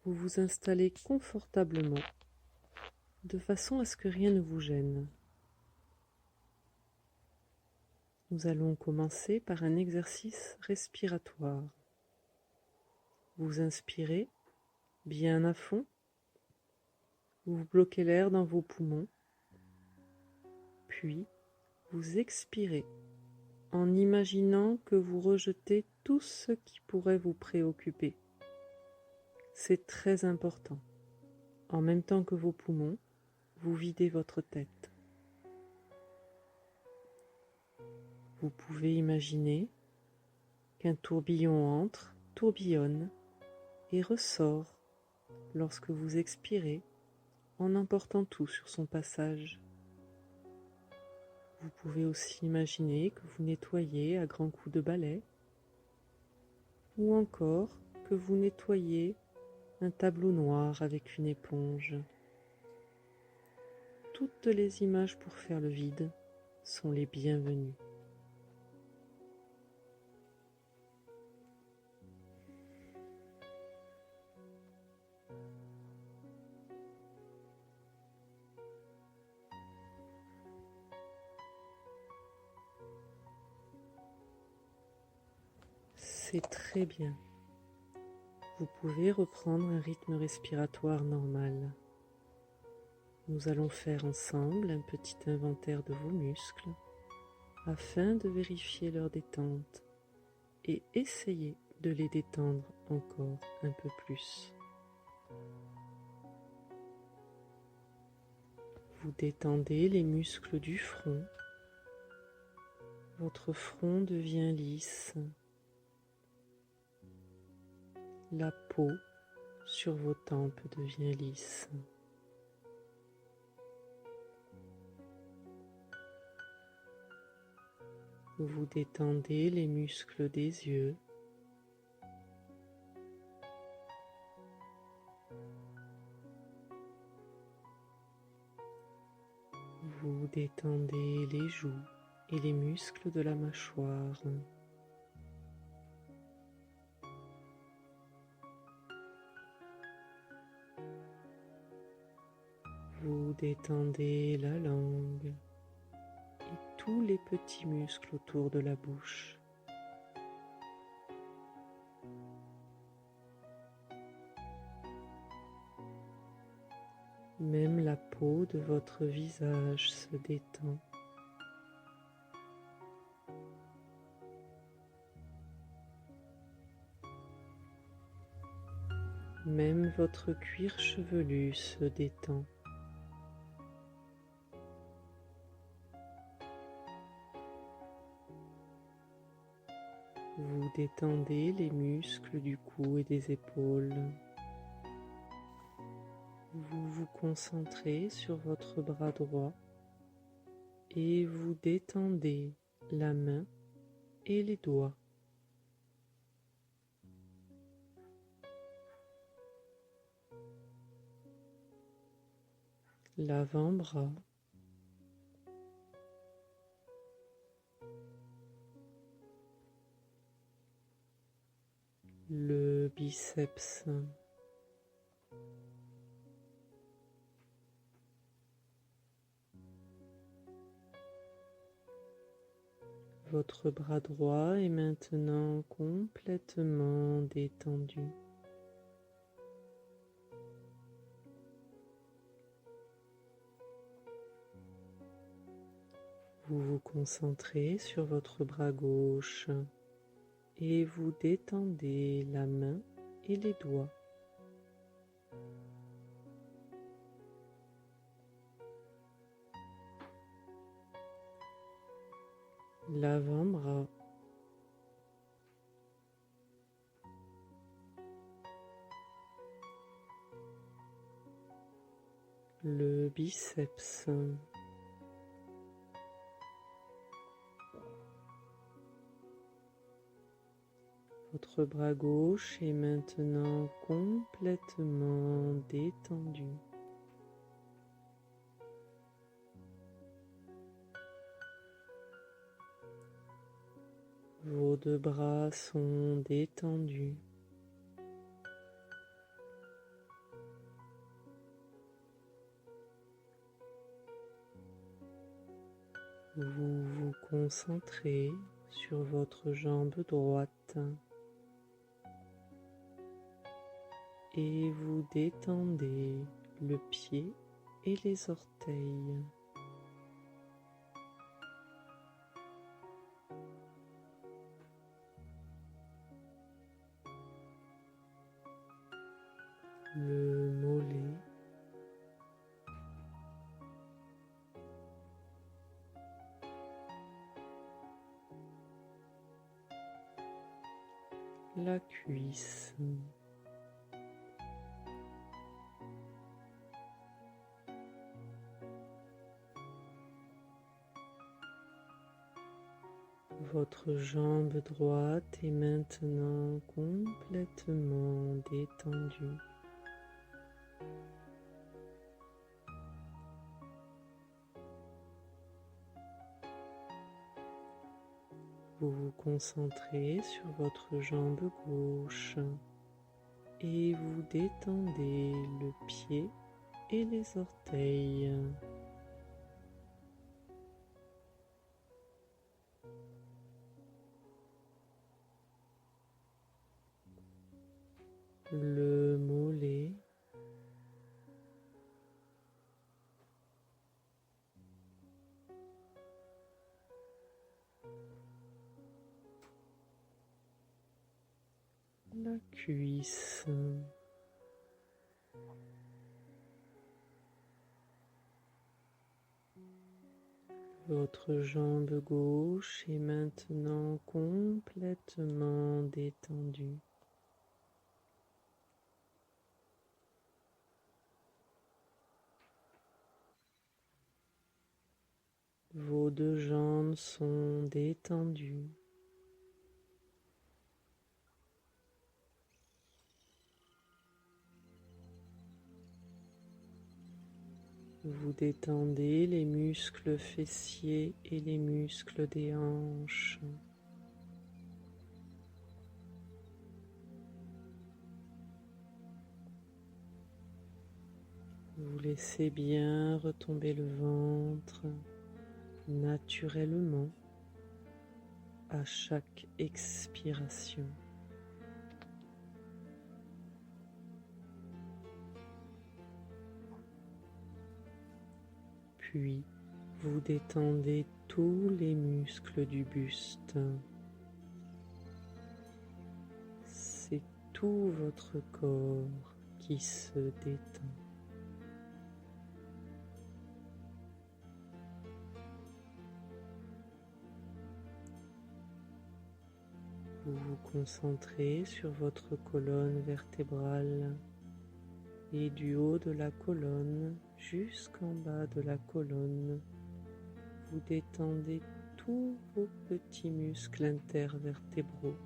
Vous vous installez confortablement, de façon à ce que rien ne vous gêne. Nous allons commencer par un exercice respiratoire. Vous inspirez bien à fond, vous bloquez l'air dans vos poumons, puis vous expirez en imaginant que vous rejetez tout ce qui pourrait vous préoccuper. C'est très important. En même temps que vos poumons, vous videz votre tête. Vous pouvez imaginer qu'un tourbillon entre, tourbillonne et ressort lorsque vous expirez en emportant tout sur son passage. Vous pouvez aussi imaginer que vous nettoyez à grands coups de balai ou encore que vous nettoyez un tableau noir avec une éponge. Toutes les images pour faire le vide sont les bienvenues. C'est très bien. Vous pouvez reprendre un rythme respiratoire normal. Nous allons faire ensemble un petit inventaire de vos muscles afin de vérifier leur détente et essayer de les détendre encore un peu plus. Vous détendez les muscles du front. Votre front devient lisse. La peau sur vos tempes devient lisse. Vous détendez les muscles des yeux. Vous détendez les joues et les muscles de la mâchoire. Vous détendez la langue et tous les petits muscles autour de la bouche. Même la peau de votre visage se détend. Même votre cuir chevelu se détend. Vous détendez les muscles du cou et des épaules. Vous vous concentrez sur votre bras droit et vous détendez la main et les doigts. L'avant-bras, le biceps, votre bras droit est maintenant complètement détendu. Vous vous concentrez sur votre bras gauche et vous détendez la main et les doigts. L'avant-bras, le biceps, votre bras gauche est maintenant complètement détendu. Vos deux bras sont détendus. Vous vous concentrez sur votre jambe droite et vous détendez le pied et les orteils. Le mollet, la cuisse, votre jambe droite est maintenant complètement détendue. Vous vous concentrez sur votre jambe gauche et vous détendez le pied et les orteils. Le mollet, la cuisse, votre jambe gauche est maintenant complètement détendue. Vos deux jambes sont détendues. Vous détendez les muscles fessiers et les muscles des hanches. Vous laissez bien retomber le ventre naturellement à chaque expiration. Puis, vous détendez tous les muscles du buste. C'est tout votre corps qui se détend. Vous vous concentrez sur votre colonne vertébrale et du haut de la colonne jusqu'en bas de la colonne, vous détendez tous vos petits muscles intervertébraux.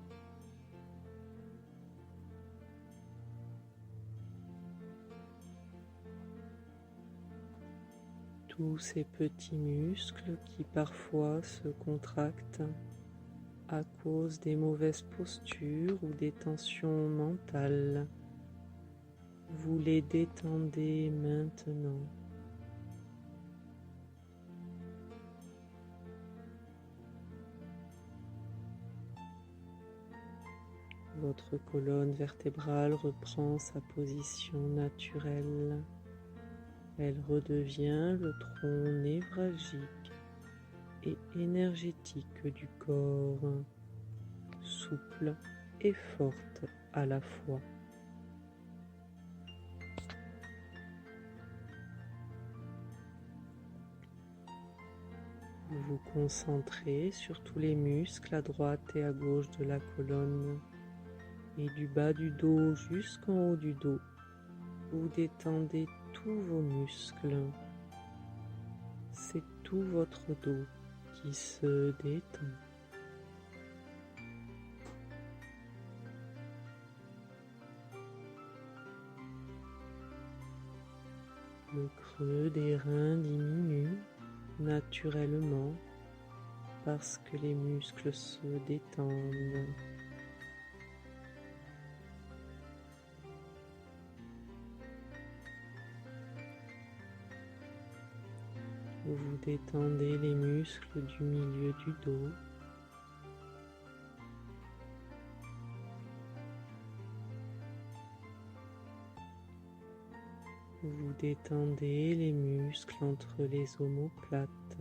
Tous ces petits muscles qui parfois se contractent à cause des mauvaises postures ou des tensions mentales. Vous les détendez maintenant. Votre colonne vertébrale reprend sa position naturelle. Elle redevient le tronc névralgique et énergétique du corps, souple et forte à la fois. Vous vous concentrez sur tous les muscles à droite et à gauche de la colonne et du bas du dos jusqu'en haut du dos. Vous détendez tous vos muscles. C'est tout votre dos qui se détend. Le creux des reins diminue naturellement parce que les muscles se détendent. Vous détendez les muscles du milieu du dos. Vous détendez les muscles entre les omoplates.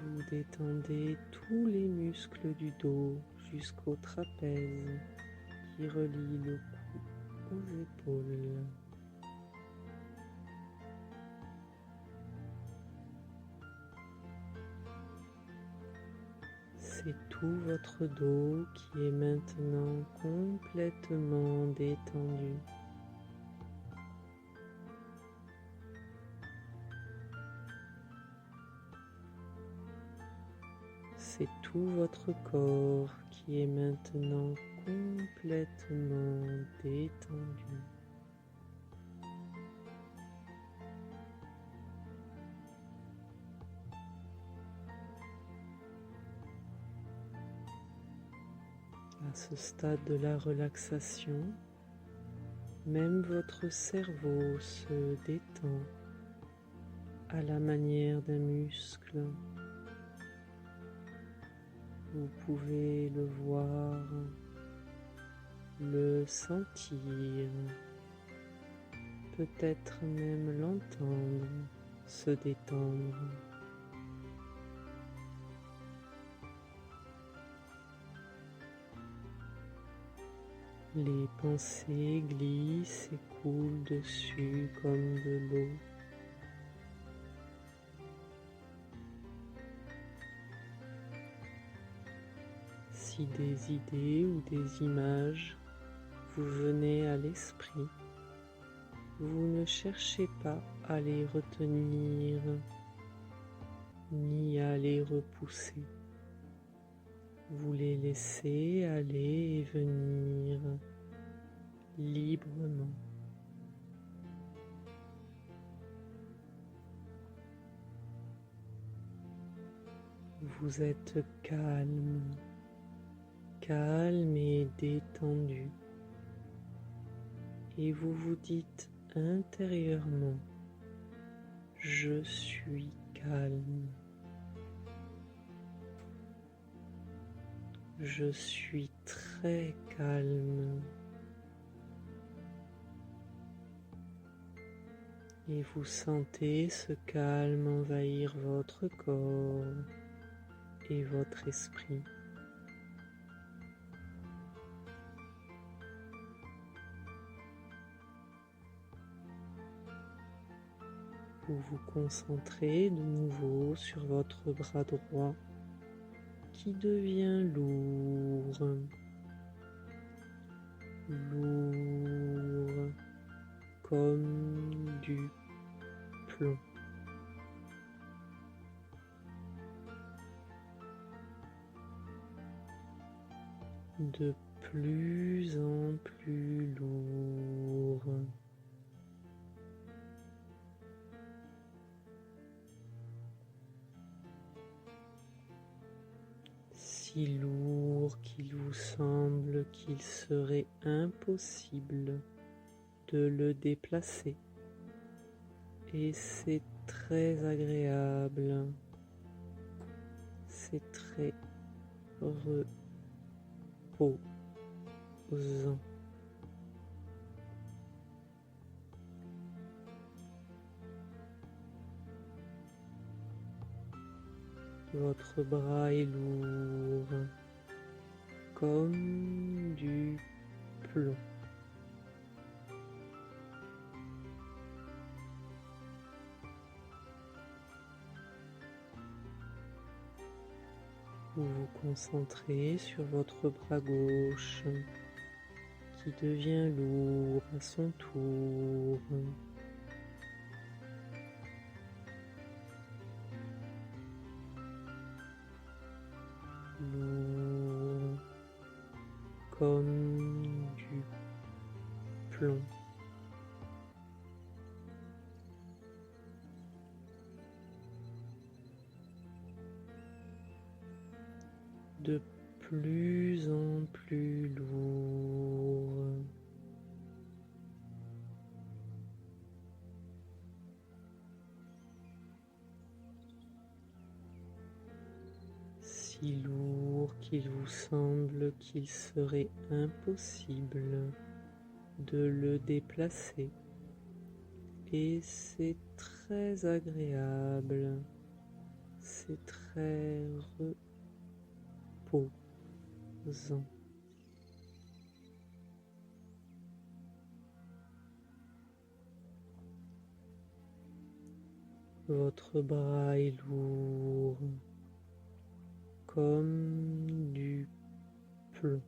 Vous détendez tous les muscles du dos jusqu'au trapèze qui relie le cou aux épaules. C'est tout votre dos qui est maintenant complètement détendu. C'est tout votre corps qui est maintenant complètement détendu. À ce stade de la relaxation, même votre cerveau se détend à la manière d'un muscle. Vous pouvez le voir, le sentir, peut-être même l'entendre se détendre. Les pensées glissent et coulent dessus comme de l'eau. Si des idées ou des images vous venaient à l'esprit, vous ne cherchez pas à les retenir ni à les repousser. Vous les laissez aller et venir librement. Vous êtes calme, calme et détendu, et vous vous dites intérieurement, je suis calme. Je suis très calme. Et vous sentez ce calme envahir votre corps et votre esprit. Vous vous concentrez de nouveau sur votre bras droit qui devient lourd, lourd comme du plomb. De plus en plus lourd. Si lourd qu'il vous semble qu'il serait impossible de le déplacer. Et c'est très agréable, c'est très reposant. Votre bras est lourd, comme du plomb. Vous vous concentrez sur votre bras gauche qui devient lourd à son tour. Lourd comme du plomb. De plus en plus lourd. Si lourd qu'il vous semble qu'il serait impossible de le déplacer. Et c'est très agréable, c'est très reposant. Votre bras est lourd, comme du plomb.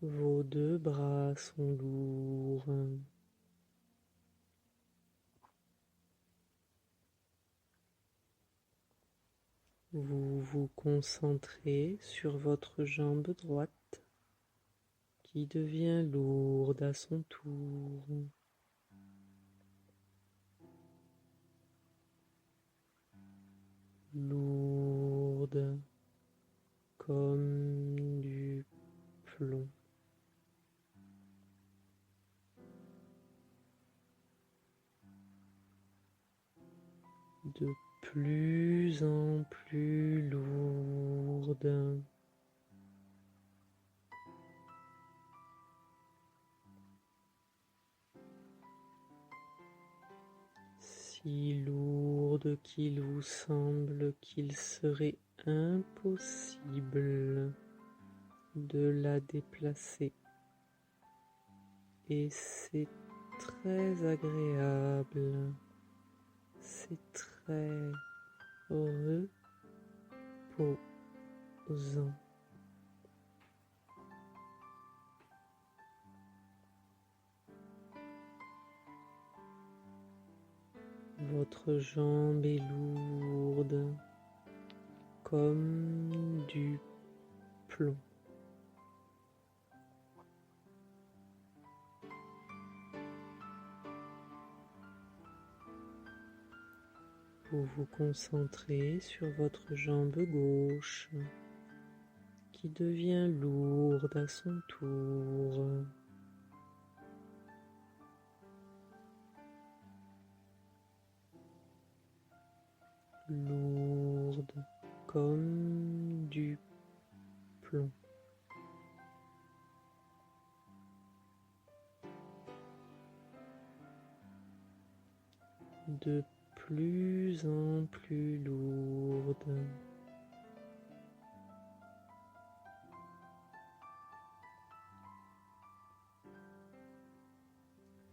Vos deux bras sont lourds. Vous vous concentrez sur votre jambe droite qui devient lourde à son tour. Lourde comme du plomb. De plus en plus lourde. Si lourde qu'il vous semble qu'il serait impossible de la déplacer. Et c'est très agréable, c'est très reposant. Votre jambe est lourde comme du plomb. Vous vous concentrez sur votre jambe gauche qui devient lourde à son tour. Lourde comme du plomb. De plus en plus lourde.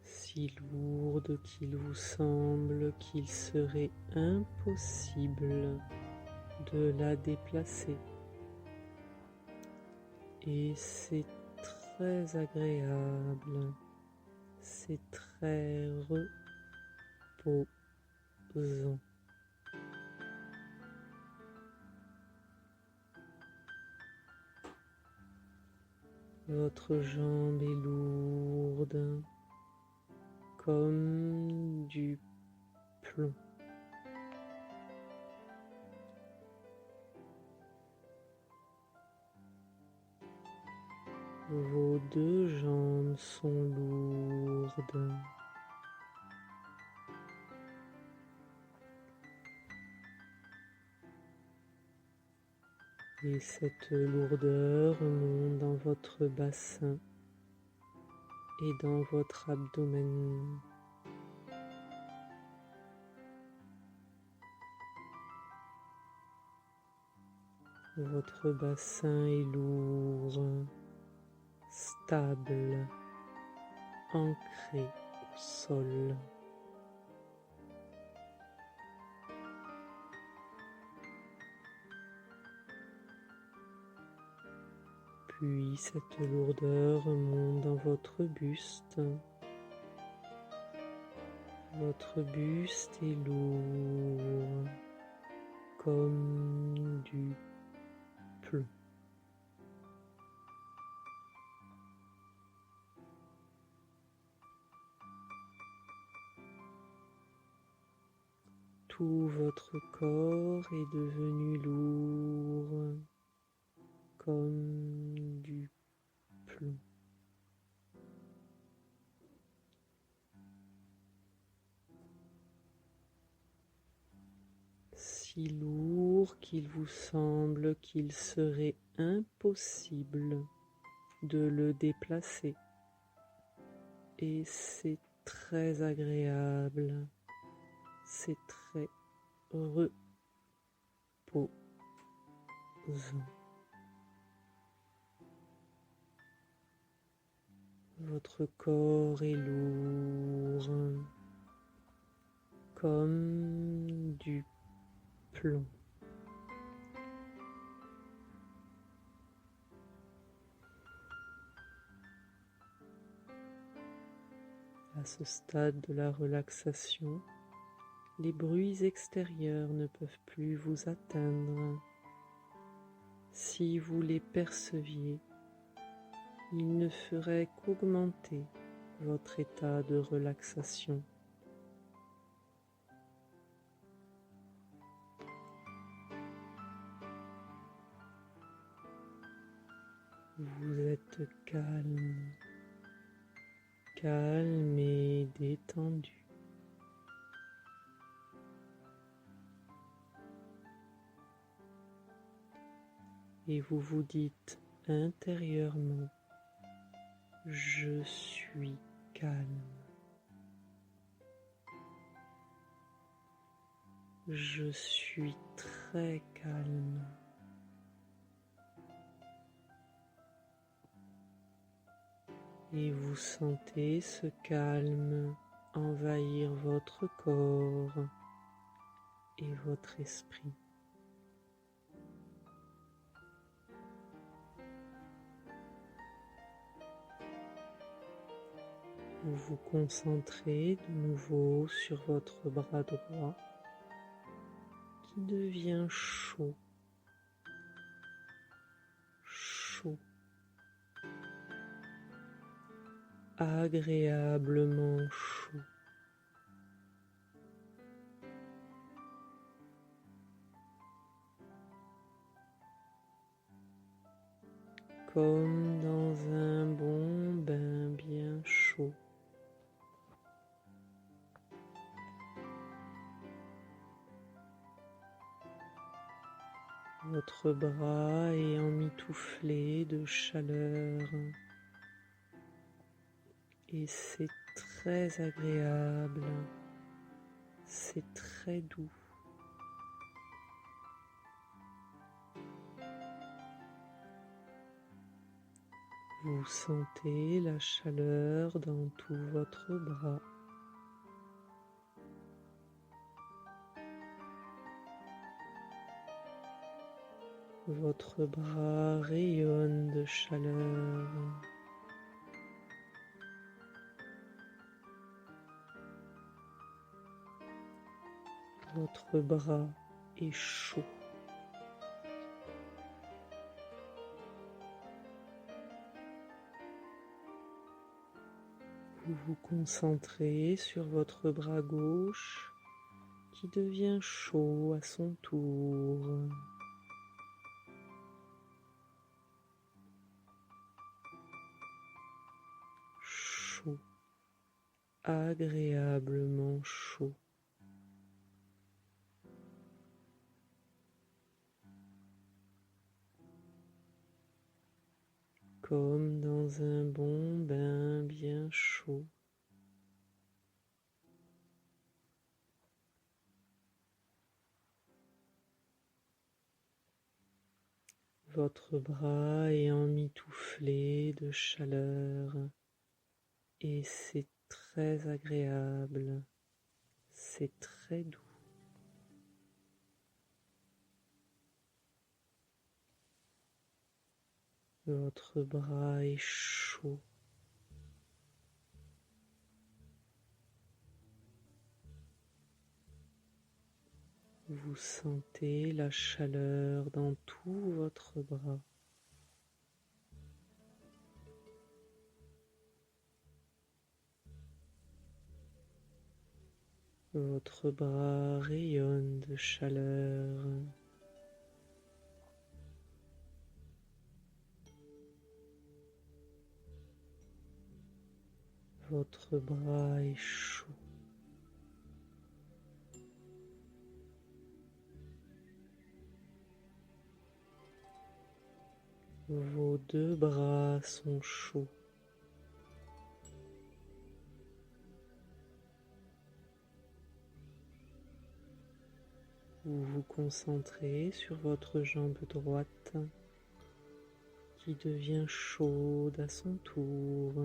Si lourde qu'il vous semble qu'il serait impossible de la déplacer. Et c'est très agréable, c'est très reposant. Votre jambe est lourde comme du plomb. Vos deux jambes sont lourdes. Et cette lourdeur monte dans votre bassin et dans votre abdomen. Votre bassin est lourd, stable, ancré au sol. Puis cette lourdeur monte dans votre buste. Votre buste est lourd comme du plomb. Tout votre corps est devenu lourd comme du plomb. Si lourd qu'il vous semble qu'il serait impossible de le déplacer. Et c'est très agréable, c'est très reposant. Votre corps est lourd comme du plomb. À ce stade de la relaxation, les bruits extérieurs ne peuvent plus vous atteindre. Si vous les perceviez, ils ne feraient qu'augmenter votre état de relaxation. Vous êtes calme, calme et détendu. Et vous vous dites intérieurement, je suis calme. Je suis très calme. Et vous sentez ce calme envahir votre corps et votre esprit. Vous vous concentrez de nouveau sur votre bras droit qui devient chaud, chaud, agréablement chaud. Comme dans un bon bain bien chaud. Votre bras est emmitouflé de chaleur et c'est très agréable, c'est très doux. Vous sentez la chaleur dans tout votre bras. Votre bras rayonne de chaleur. Votre bras est chaud. Vous vous concentrez sur votre bras gauche qui devient chaud à son tour. Chaud, agréablement chaud. Comme dans un bon bain bien chaud. Votre bras est emmitouflé de chaleur et c'est très agréable, c'est très doux. Votre bras est chaud. Vous sentez la chaleur dans tout votre bras. Votre bras rayonne de chaleur. Votre bras est chaud. Vos deux bras sont chauds. Vous vous concentrez sur votre jambe droite qui devient chaude à son tour.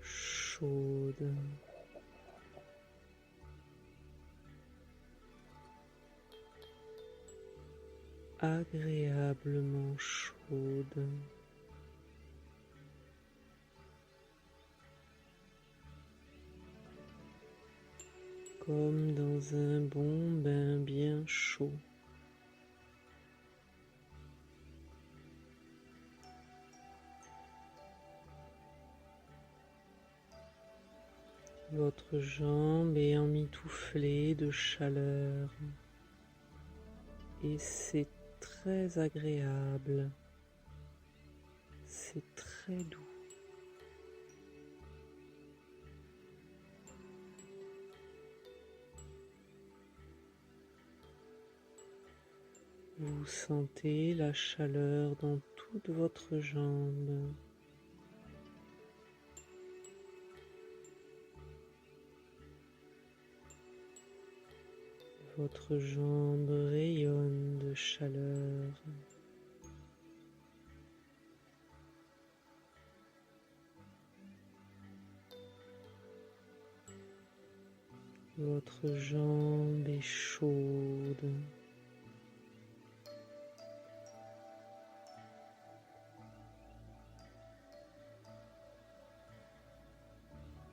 Chaude. Agréablement chaude. Comme dans un bon bain bien chaud. Votre jambe est emmitouflée de chaleur et c'est très agréable, c'est très doux. Vous sentez la chaleur dans toute votre jambe. Votre jambe rayonne de chaleur. Votre jambe est chaude.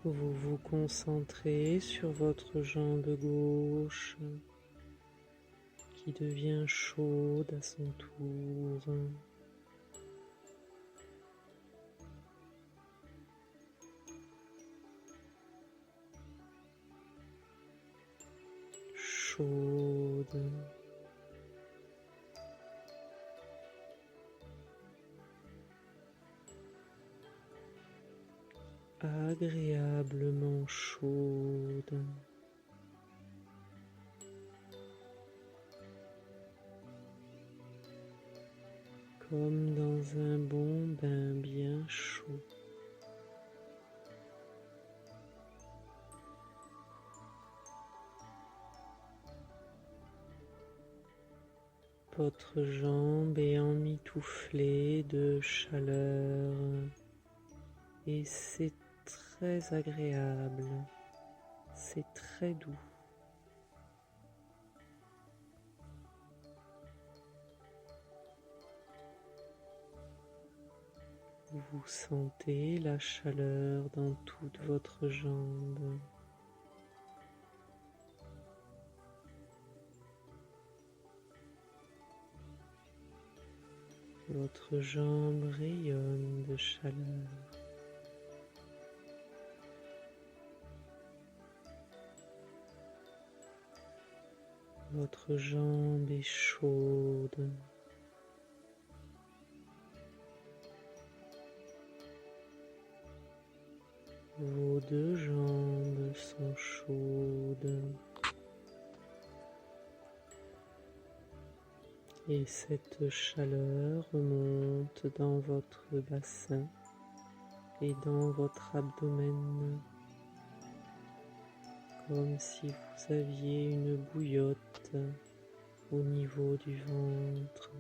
Vous vous concentrez sur votre jambe gauche qui devient chaude à son tour. Chaude. Agréablement chaude. Comme dans un bon bain bien chaud. Votre jambe est emmitouflée de chaleur et c'est très agréable, c'est très doux. Vous sentez la chaleur dans toute votre jambe. Votre jambe rayonne de chaleur. Votre jambe est chaude. Vos deux jambes sont chaudes. Et cette chaleur remonte dans votre bassin et dans votre abdomen, comme si vous aviez une bouillotte au niveau du ventre,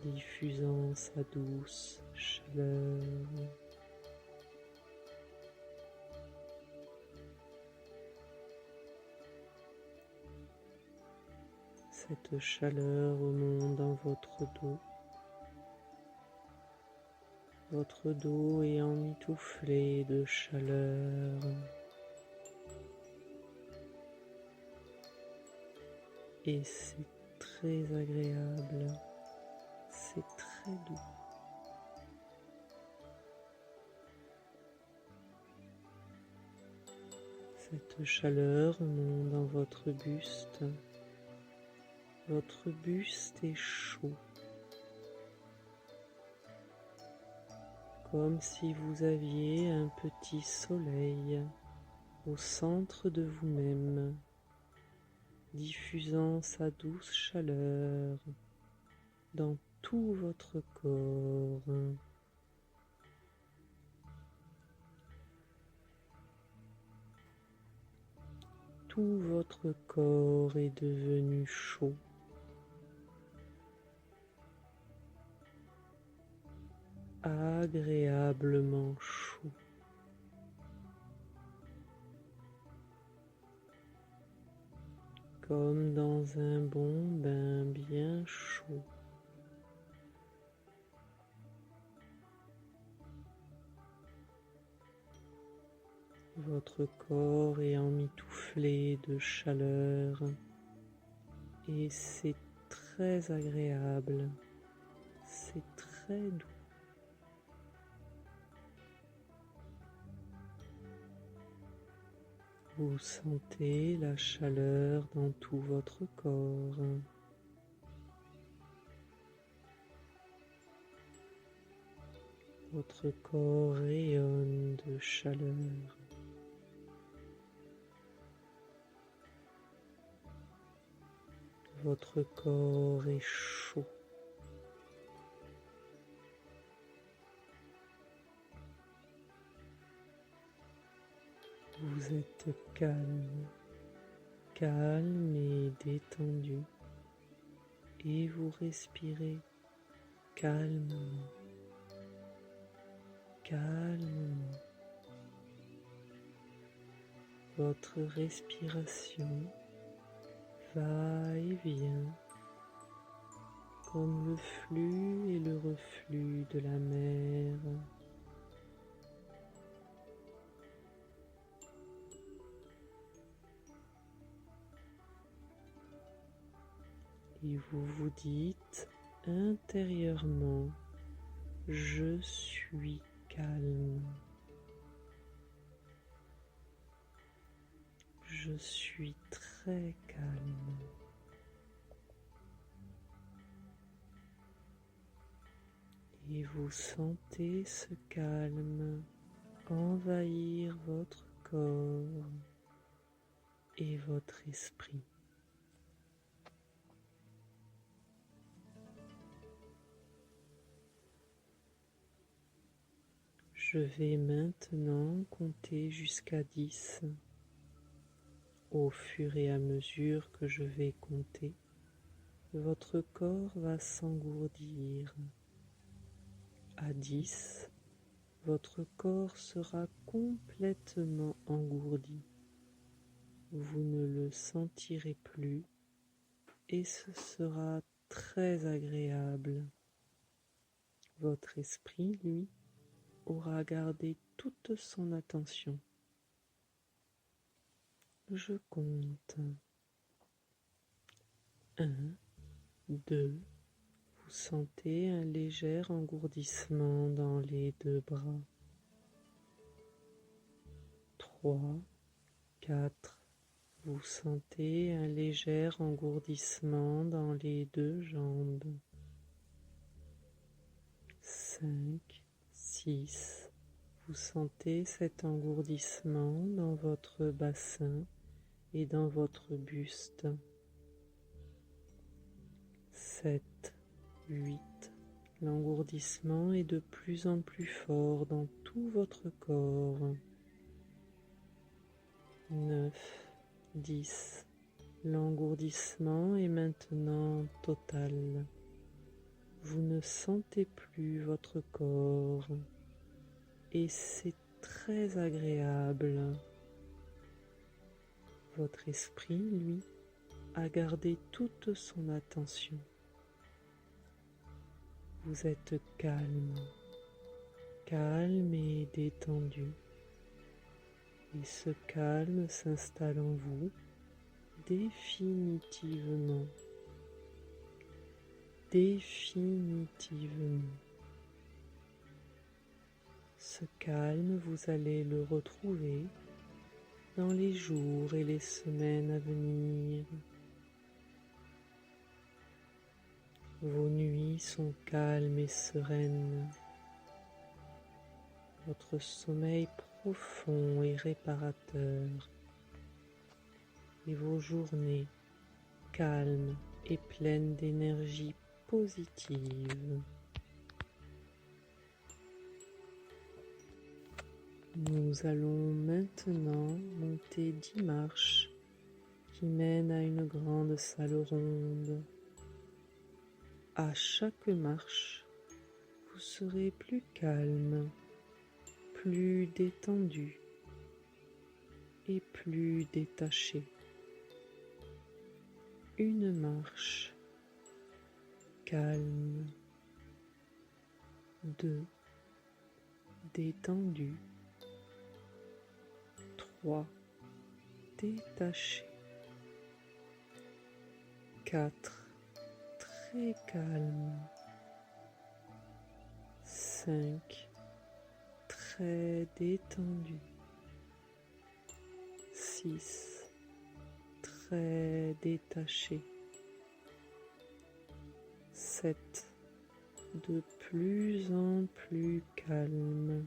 diffusant sa douce chaleur. Cette chaleur remonte dans votre dos. Votre dos est emmitouflé de chaleur. Et c'est très agréable. C'est très doux. de chaleur remonte dans votre buste. Votre buste est chaud, comme si vous aviez un petit soleil au centre de vous-même, diffusant sa douce chaleur dans tout votre corps. Tout votre corps est devenu chaud. Agréablement chaud. Comme dans un bon bain bien chaud. Votre corps est emmitouflé de chaleur et c'est très agréable, c'est très doux. Vous sentez la chaleur dans tout votre corps. Votre corps rayonne de chaleur. Votre corps est chaud. Vous êtes calme, calme et détendu, et vous respirez calmement, calmement. Votre respiration va et vient comme le flux et le reflux de la mer. Et vous vous dites intérieurement, je suis calme. Je suis très calme. Et vous sentez ce calme envahir votre corps et votre esprit. Je vais maintenant compter jusqu'à 10. Au fur et à mesure que je vais compter, votre corps va s'engourdir. À 10, votre corps sera complètement engourdi. Vous ne le sentirez plus et ce sera très agréable. Votre esprit, lui, aura gardé toute son attention. Je compte. 1, 2. Vous sentez un léger engourdissement dans les deux bras. 3, 4. Vous sentez un léger engourdissement dans les deux jambes. 5, 6. Vous sentez cet engourdissement dans votre bassin et dans votre buste. 7, 8. L'engourdissement est de plus en plus fort dans tout votre corps. 9, 10. L'engourdissement est maintenant total. Vous ne sentez plus votre corps et c'est très agréable. Votre esprit, lui, a gardé toute son attention. Vous êtes calme, calme et détendu. Et ce calme s'installe en vous définitivement. Définitivement. Ce calme, vous allez le retrouver dans les jours et les semaines à venir. Vos nuits sont calmes et sereines. Votre sommeil profond et réparateur. Et vos journées calmes et pleines d'énergie positive. Nous allons maintenant monter 10 marches qui mènent à une grande salle ronde. À chaque marche, vous serez plus calme, plus détendu et plus détaché. Une marche calme, 2 détendu, 3 détaché, 4 très calme, 5 très détendu, 6 très détaché, 7 de plus en plus calme,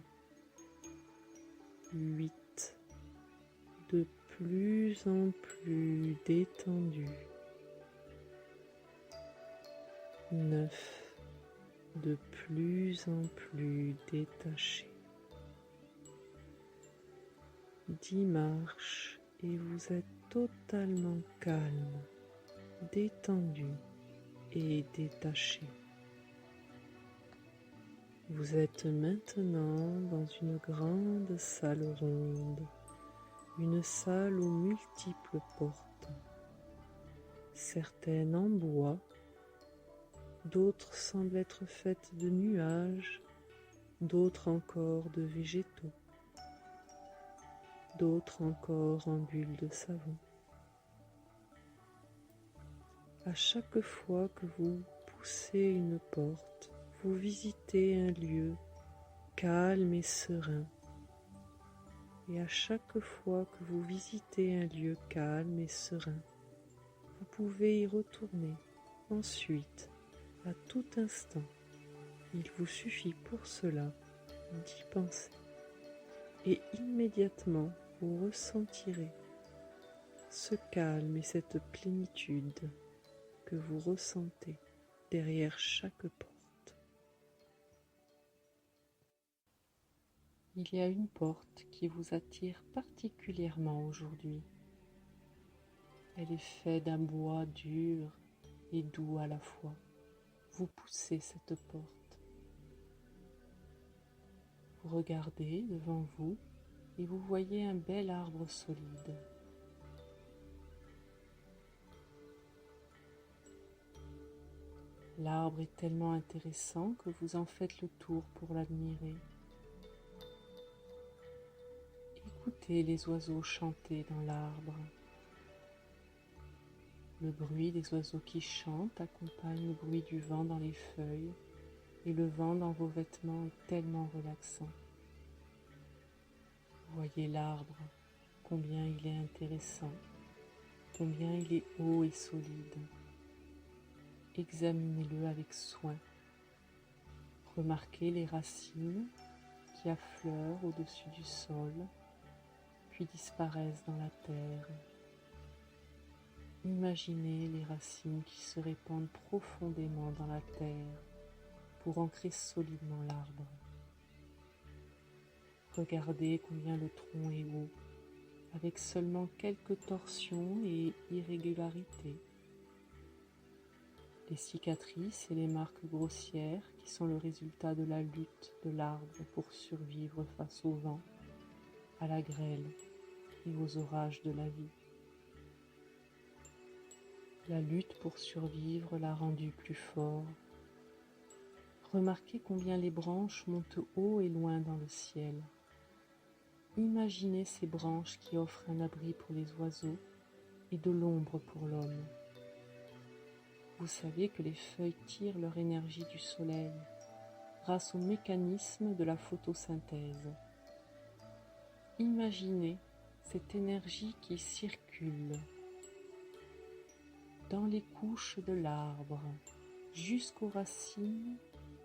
8 de plus en plus détendu, 9 de plus en plus détaché. 10 marches et vous êtes totalement calme, détendu et détaché. Vous êtes maintenant dans une grande salle ronde, une salle aux multiples portes, certaines en bois, d'autres semblent être faites de nuages, d'autres encore de végétaux, d'autres encore en bulles de savon. À chaque fois que vous poussez une porte, vous visitez un lieu calme et serein. Et à chaque fois que vous visitez un lieu calme et serein, vous pouvez y retourner ensuite, à tout instant. Il vous suffit pour cela d'y penser. Et immédiatement, vous ressentirez ce calme et cette plénitude que vous ressentez derrière chaque porte. Il y a une porte qui vous attire particulièrement aujourd'hui. Elle est faite d'un bois dur et doux à la fois. Vous poussez cette porte. Vous regardez devant vous et vous voyez un bel arbre solide. L'arbre est tellement intéressant que vous en faites le tour pour l'admirer. Écoutez les oiseaux chanter dans l'arbre. Le bruit des oiseaux qui chantent accompagne le bruit du vent dans les feuilles et le vent dans vos vêtements est tellement relaxant. Voyez l'arbre, combien il est intéressant, combien il est haut et solide. Examinez-le avec soin. Remarquez les racines qui affleurent au-dessus du sol, puis disparaissent dans la terre. Imaginez les racines qui se répandent profondément dans la terre pour ancrer solidement l'arbre. Regardez combien le tronc est haut, avec seulement quelques torsions et irrégularités. Les cicatrices et les marques grossières qui sont le résultat de la lutte de l'arbre pour survivre face au vent, à la grêle et aux orages de la vie. La lutte pour survivre l'a rendu plus fort. Remarquez combien les branches montent haut et loin dans le ciel. Imaginez ces branches qui offrent un abri pour les oiseaux et de l'ombre pour l'homme. Vous savez que les feuilles tirent leur énergie du soleil grâce au mécanisme de la photosynthèse. Imaginez cette énergie qui circule dans les couches de l'arbre jusqu'aux racines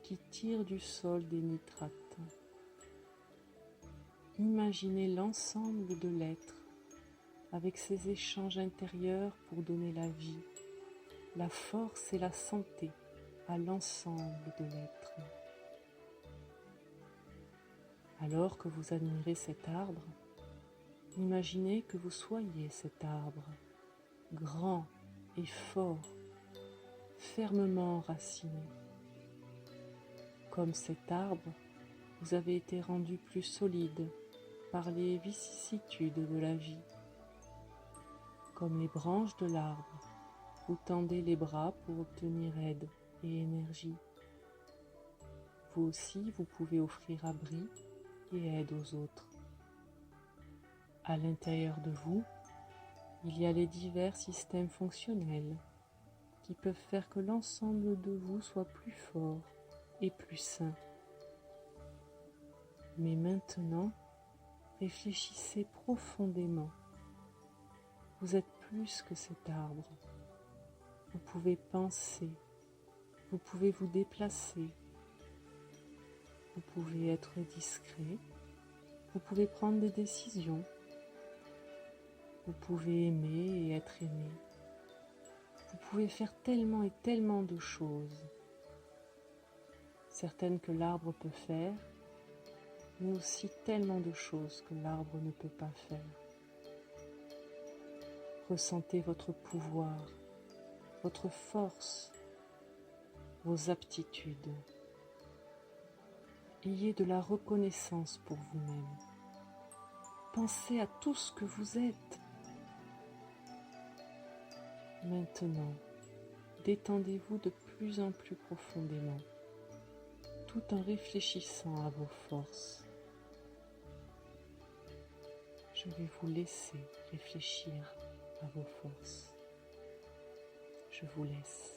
qui tirent du sol des nitrates. Imaginez l'ensemble de l'être avec ses échanges intérieurs pour donner la vie, la force et la santé à l'ensemble de l'être. Alors que vous admirez cet arbre, imaginez que vous soyez cet arbre, grand et fort, fermement enraciné. Comme cet arbre, vous avez été rendu plus solide par les vicissitudes de la vie. Comme les branches de l'arbre, vous tendez les bras pour obtenir aide et énergie. Vous aussi, vous pouvez offrir abri et aide aux autres. À l'intérieur de vous, il y a les divers systèmes fonctionnels qui peuvent faire que l'ensemble de vous soit plus fort et plus sain. Mais maintenant, réfléchissez profondément. Vous êtes plus que cet arbre. Vous pouvez penser, vous pouvez vous déplacer, vous pouvez être discret, vous pouvez prendre des décisions, vous pouvez aimer et être aimé. Vous pouvez faire tellement et tellement de choses, certaines que l'arbre peut faire, mais aussi tellement de choses que l'arbre ne peut pas faire. Ressentez votre pouvoir, votre force, vos aptitudes. Ayez de la reconnaissance pour vous-même. Pensez à tout ce que vous êtes. Maintenant, détendez-vous de plus en plus profondément, tout en réfléchissant à vos forces. Je vais vous laisser réfléchir à vos forces. Je vous laisse.